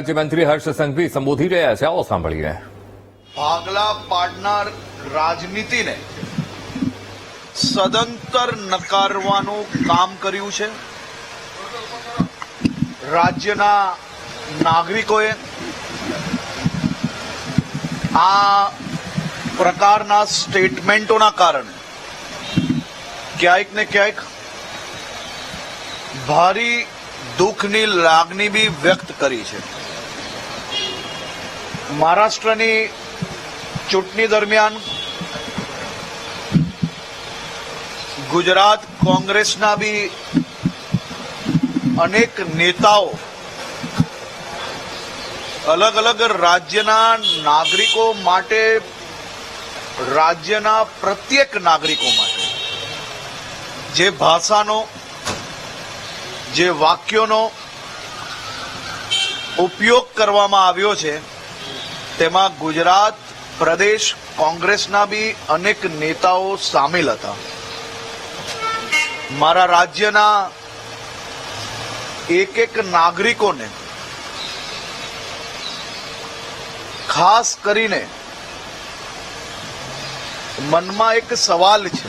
રાજ્યમંત્રી હર્ષ સંઘવી સંબોધી રહ્યા છે. આવો સાંભળીએ. ભાગલા પાડનાર રાજનીતિને સદંતર નકારવાનું કામ કર્યું છે. રાજ્યના નાગરિકોએ આ પ્રકારના સ્ટેટમેન્ટોના કારણે ક્યાંક ને ક્યાંક ભારી દુઃખની લાગણી બી વ્યક્ત કરી છે. મહારાષ્ટ્રની ચૂંટણી દરમિયાન ગુજરાત કોંગ્રેસના બી અનેક નેતાઓ અલગ અલગ રાજ્યના નાગરિકો માટે, રાજ્યના પ્રત્યેક નાગરિકો માટે જે ભાષાનો, જે વાક્યોનો ઉપયોગ કરવામાં આવ્યો છે તેમાં ગુજરાત પ્રદેશ કોંગ્રેસના બી અનેક નેતાઓ સામેલ હતા. મારા રાજ્યના એક નાગરિકોને ખાસ કરીને મનમાં એક સવાલ છે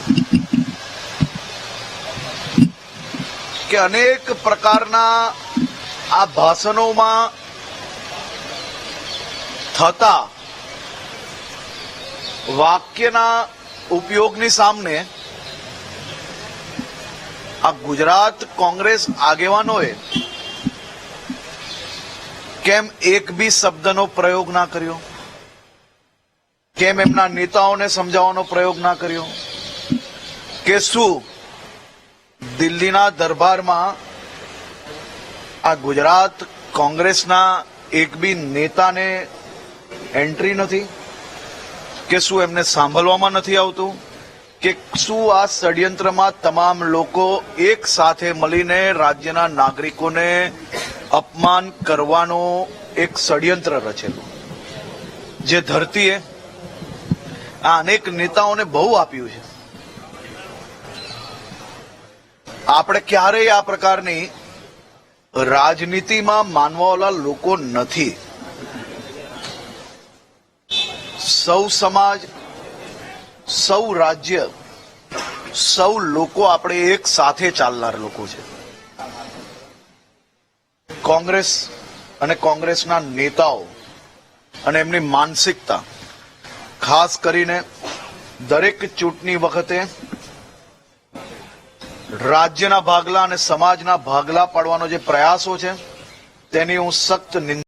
કે અનેક પ્રકારના આ ભાષણોમાં થતા વાક્યના ઉપયોગની સામે આ ગુજરાત કોંગ્રેસ આગેવાનોએ કેમ એક બી શબ્દનો પ્રયોગ ના કર્યો? કેમ એમના નેતાઓને સમજાવવાનો પ્રયોગ ના કર્યો? કે શું દિલ્હીના દરબારમાં આ ગુજરાત કોંગ્રેસના એક બી નેતાને એન્ટ્રી નથી? કે શું એમને સાંભળવામાં નથી આવતું? કે શું આ ષડયંત્રમાં તમામ લોકો એક સાથે મળીને રાજ્યના નાગરિકોને અપમાન કરવાનો એક ષડયંત્ર રચેલું? જે ધરતીએ આ અનેક નેતાઓને બહુ આપ્યું છે. આપણે ક્યારેય આ પ્રકારની રાજનીતિમાં માનવાવાળા લોકો નથી. સૌ સમાજ, સૌ રાજ્ય, સૌ લોકો આપણે એક સાથે ચાલનાર લોકો છે. કોંગ્રેસ અને કોંગ્રેસના નેતાઓ અને એમની માનસિકતા ખાસ કરીને દરેક ચૂંટણી વખતે રાજ્યના ભાગલા અને સમાજના ભાગલા પાડવાનો જે પ્રયાસો છે તેની હું સખ્ત નિંદા